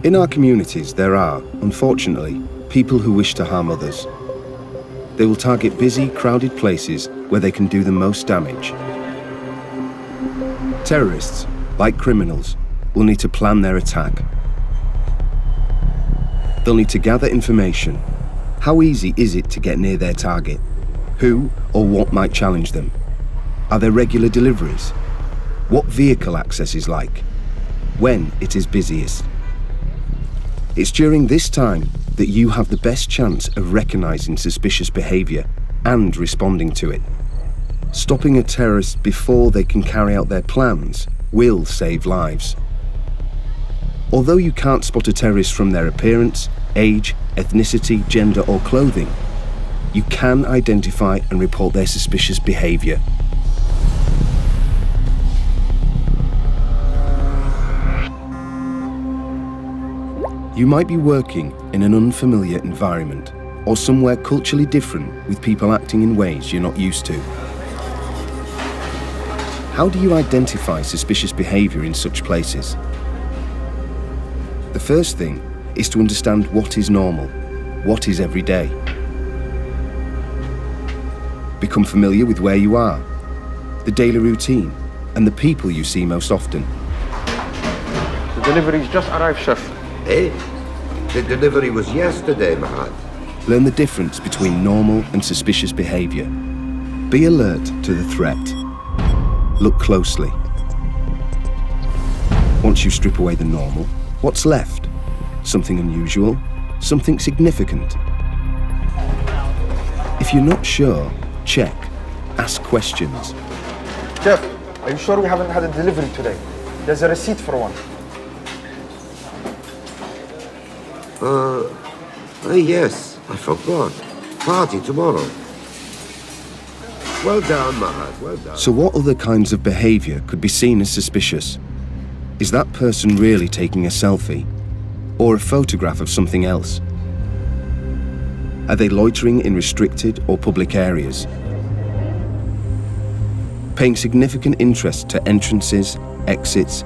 In our communities, there are, unfortunately, people who wish to harm others. They will target busy, crowded places where they can do the most damage. Terrorists, like criminals, will need to plan their attack. They'll need to gather information. How easy is it to get near their target? Who or what might challenge them? Are there regular deliveries? What vehicle access is like? When it is busiest? It's during this time that you have the best chance of recognizing suspicious behavior and responding to it. Stopping a terrorist before they can carry out their plans will save lives. Although you can't spot a terrorist from their appearance, age, ethnicity, gender or clothing, you can identify and report their suspicious behavior. You might be working in an unfamiliar environment or somewhere culturally different with people acting in ways you're not used to. How do you identify suspicious behavior in such places? The first thing is to understand what is normal, what is everyday. Become familiar with where you are, the daily routine, and the people you see most often. The delivery's just arrived, chef. Hey, the delivery was yesterday, Mahat. Learn the difference between normal and suspicious behavior. Be alert to the threat. Look closely. Once you strip away the normal, what's left? Something unusual? Something significant? If you're not sure, check. Ask questions. Chef, are you sure we haven't had a delivery today? There's a receipt for one. Yes, I forgot. Party tomorrow. Well done, Mahat, well done. So what other kinds of behavior could be seen as suspicious? Is that person really taking a selfie? Or a photograph of something else? Are they loitering in restricted or public areas? Paying significant interest to entrances, exits,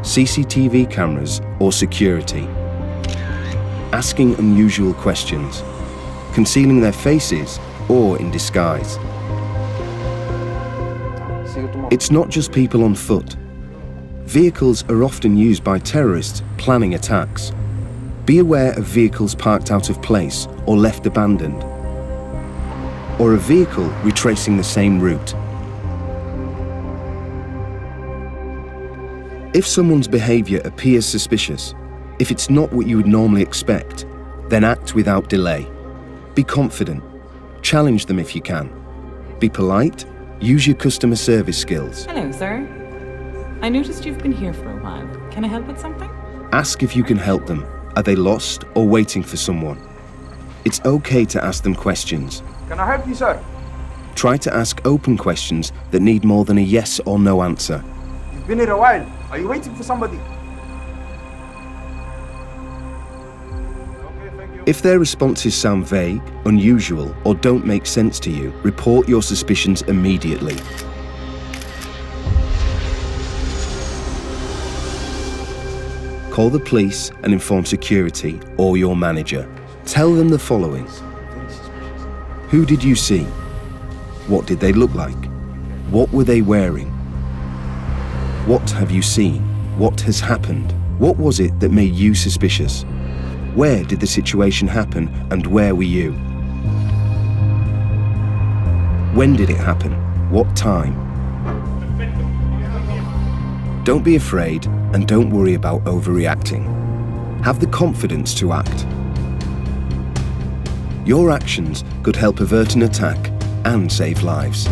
CCTV cameras or security? Asking unusual questions? Concealing their faces or in disguise? It's not just people on foot. Vehicles are often used by terrorists planning attacks. Be aware of vehicles parked out of place or left abandoned, or a vehicle retracing the same route. If someone's behavior appears suspicious, if it's not what you would normally expect, then act without delay. Be confident. Challenge them if you can. Be polite. Use your customer service skills. Hello, sir. I noticed you've been here for a while. Can I help with something? Ask if you can help them. Are they lost or waiting for someone? It's okay to ask them questions. Can I help you, sir? Try to ask open questions that need more than a yes or no answer. You've been here a while. Are you waiting for somebody? Okay, thank you. If their responses sound vague, unusual, or don't make sense to you, report your suspicions immediately. Call the police and inform security or your manager. Tell them the following. Who did you see? What did they look like? What were they wearing? What have you seen? What has happened? What was it that made you suspicious? Where did the situation happen and where were you? When did it happen? What time? Don't be afraid and don't worry about overreacting. Have the confidence to act. Your actions could help avert an attack and save lives.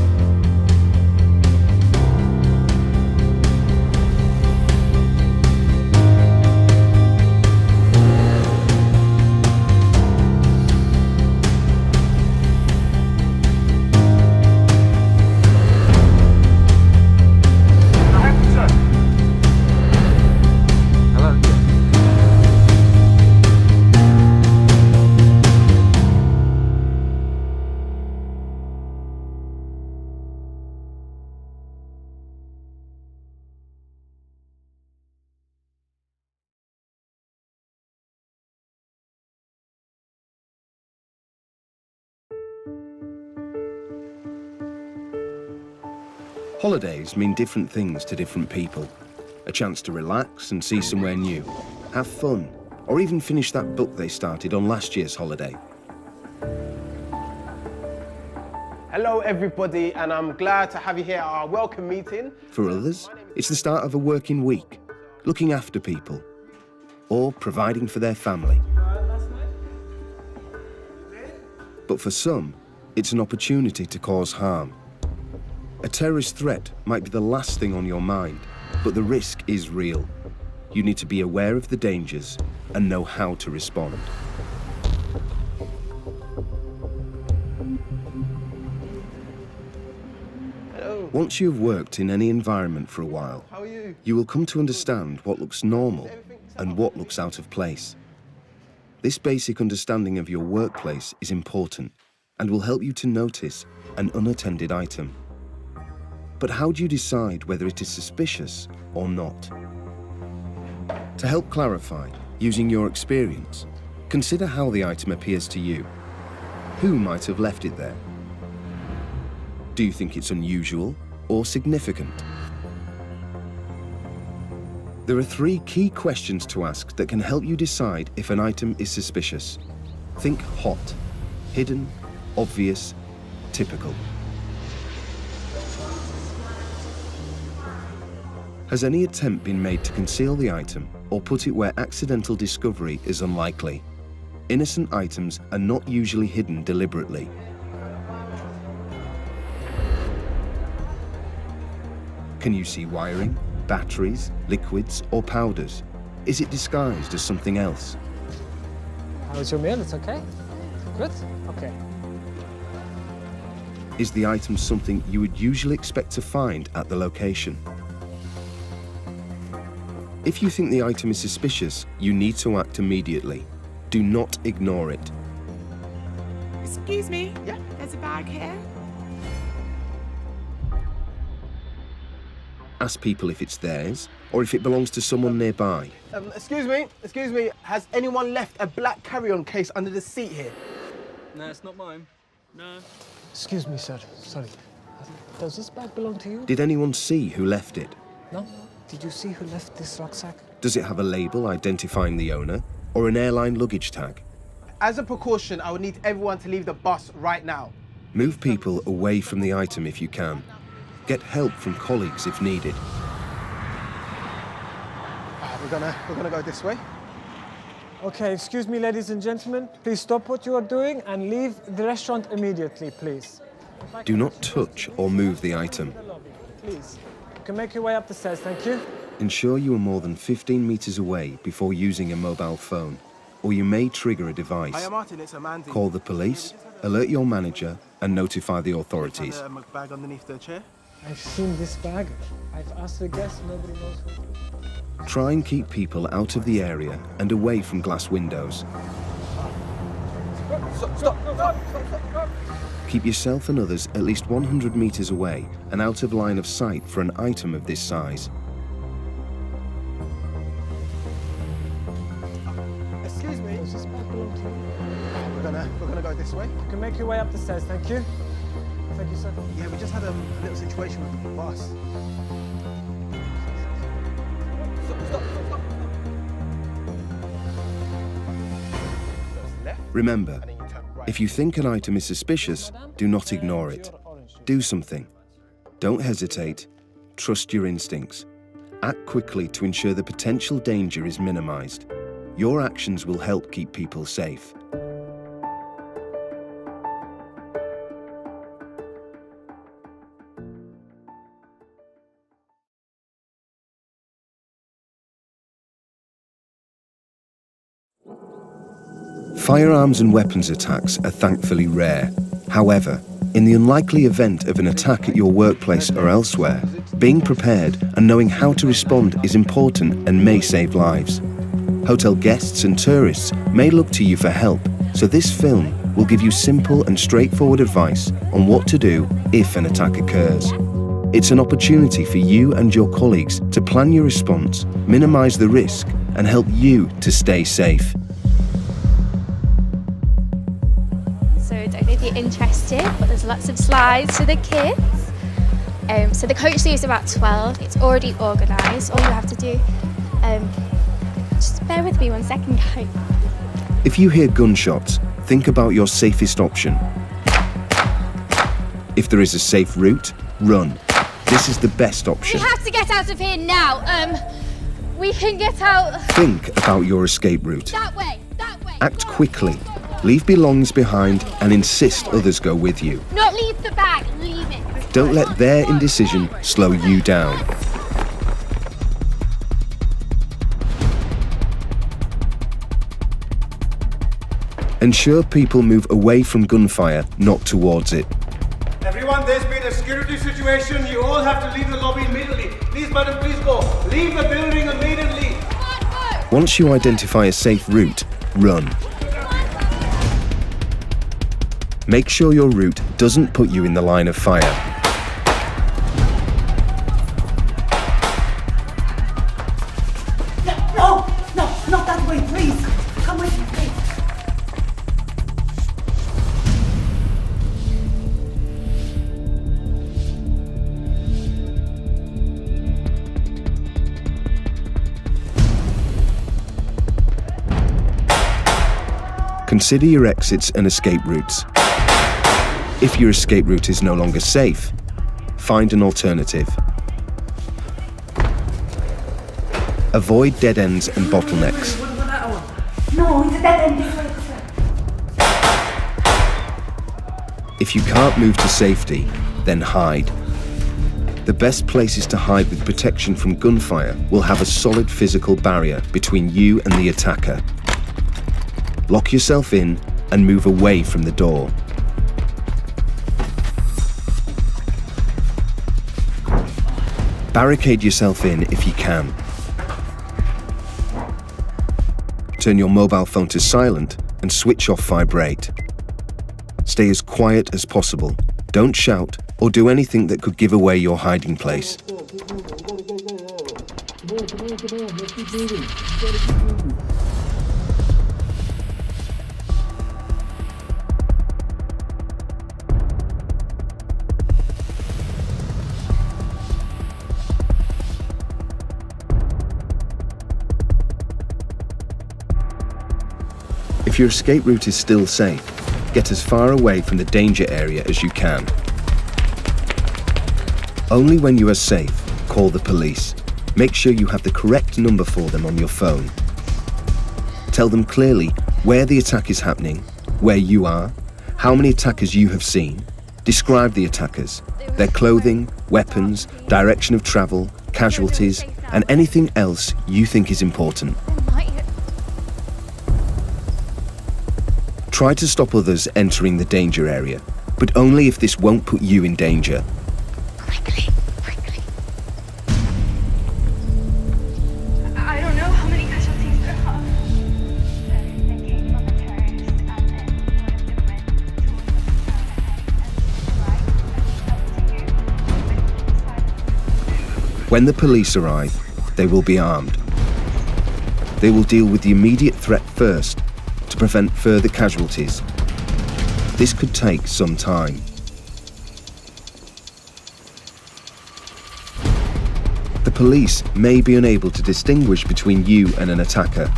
Holidays mean different things to different people. A chance to relax and see somewhere new, have fun, or even finish that book they started on last year's holiday. Hello everybody, and I'm glad to have you here at our welcome meeting. For others, it's the start of a working week, looking after people, or providing for their family. But for some, it's an opportunity to cause harm. A terrorist threat might be the last thing on your mind, but the risk is real. You need to be aware of the dangers and know how to respond. Hello. Once you've worked in any environment for a while, How are you? you will come to understand what looks normal and what looks out of place. This basic understanding of your workplace is important and will help you to notice an unattended item. But how do you decide whether it is suspicious or not? To help clarify, using your experience, consider how the item appears to you. Who might have left it there? Do you think it's unusual or significant? There are 3 key questions to ask that can help you decide if an item is suspicious. Think hot, hidden, obvious, typical. Has any attempt been made to conceal the item or put it where accidental discovery is unlikely? Innocent items are not usually hidden deliberately. Can you see wiring, batteries, liquids, or powders? Is it disguised as something else? How was your meal? It's okay? Good? Okay. Is the item something you would usually expect to find at the location? If you think the item is suspicious, you need to act immediately. Do not ignore it. Excuse me? Yeah? There's a bag here. Ask people if it's theirs or if it belongs to someone nearby. Excuse me. Has anyone left a black carry-on case under the seat here? No, it's not mine. No. Excuse me, sir. Sorry. Does this bag belong to you? Did anyone see who left it? No? Did you see who left this rucksack? Does it have a label identifying the owner or an airline luggage tag? As a precaution, I would need everyone to leave the bus right now. Move people away from the item if you can. Get help from colleagues if needed. We're gonna go this way. Okay, excuse me, ladies and gentlemen. Please stop what you are doing and leave the restaurant immediately, please. Do not touch or move the item. Please. You can make your way up the stairs, thank you. Ensure you are more than 15 meters away before using a mobile phone, or you may trigger a device. Hiya, Martin, it's Amanda. Call the police, alert your manager, and notify the authorities. A bag underneath the chair. I've seen this bag. I've asked the guests, nobody knows who it is. Try and keep people out of the area and away from glass windows. Stop. Keep yourself and others at least 100 meters away and out of line of sight for an item of this size. Excuse me. Does this bag belong to you? We're gonna go this way. You can make your way up the stairs, thank you. Thank you, sir. Yeah, we just had a little situation with the bus. Stop. Left, Remember, and then you turn right. if you think an item is suspicious, do not ignore it. Do something. Don't hesitate. Trust your instincts. Act quickly to ensure the potential danger is minimized. Your actions will help keep people safe. Firearms and weapons attacks are thankfully rare. However, in the unlikely event of an attack at your workplace or elsewhere, being prepared and knowing how to respond is important and may save lives. Hotel guests and tourists may look to you for help, so this film will give you simple and straightforward advice on what to do if an attack occurs. It's an opportunity for you and your colleagues to plan your response, minimize the risk, and help you to stay safe. So don't know if you're interested, but there's lots of slides for the kids. So the coach leaves about 12. It's already organised. All you have to do, just bear with me 1 second, guys. If you hear gunshots, think about your safest option. If there is a safe route, run. This is the best option. We have to get out of here now. We can get out. Think about your escape route. That way, that way. Act quickly. Leave belongings behind and insist others go with you. Not leave the bag, leave it. Don't let their indecision slow you down. Ensure people move away from gunfire, not towards it. Everyone, there's been a security situation. You all have to leave the lobby immediately. Please, madam, please go. Leave the building immediately. Once you identify a safe route, run. Make sure your route doesn't put you in the line of fire. No, not that way, please. Come with me, please. Consider your exits and escape routes. If your escape route is no longer safe, find an alternative. Avoid dead ends and bottlenecks. No, it's a dead end this way. If you can't move to safety, then hide. The best places to hide with protection from gunfire will have a solid physical barrier between you and the attacker. Lock yourself in and move away from the door. Barricade yourself in if you can. Turn your mobile phone to silent and switch off vibrate. Stay as quiet as possible. Don't shout or do anything that could give away your hiding place. If your escape route is still safe, get as far away from the danger area as you can. Only when you are safe, call the police. Make sure you have the correct number for them on your phone. Tell them clearly where the attack is happening, where you are, how many attackers you have seen. Describe the attackers, their clothing, weapons, direction of travel, casualties, and anything else you think is important. Try to stop others entering the danger area, but only if this won't put you in danger. Quickly. I don't know how many casualties there are. They came from a terrorist and then one of them went towards the When the police arrive, they will be armed. They will deal with the immediate threat first to prevent further casualties. This could take some time. The police may be unable to distinguish between you and an attacker.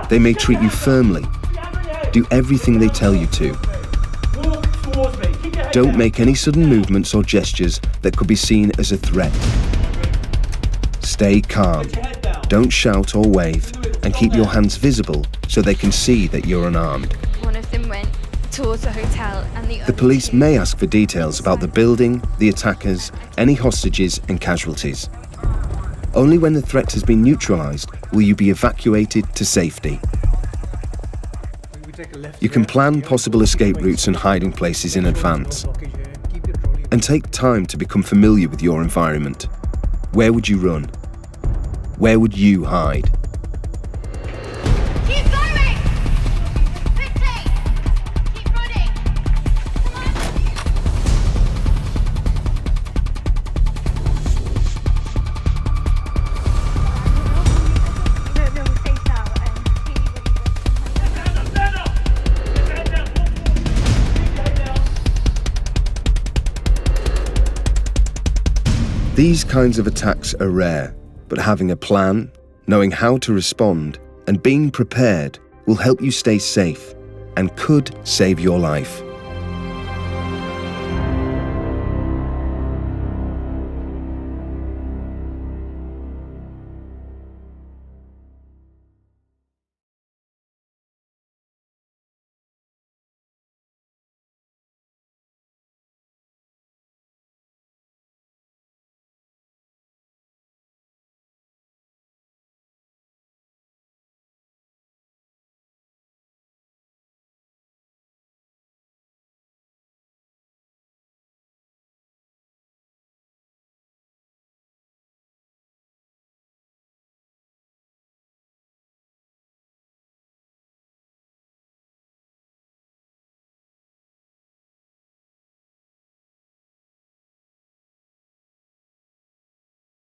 They may treat you firmly. Do everything they tell you to. Don't make any sudden movements or gestures that could be seen as a threat. Stay calm. Don't shout or wave, and keep your hands visible so they can see that you're unarmed. One of them went towards the hotel and The police may ask for details about the building, the attackers, any hostages and casualties. Only when the threat has been neutralized will you be evacuated to safety. You can plan possible escape routes and hiding places in advance. And take time to become familiar with your environment. Where would you run? Where would you hide? Keep going! Quickly! Keep running! Come on! No, we're safe now. These kinds of attacks are rare, but having a plan, knowing how to respond, and being prepared will help you stay safe and could save your life.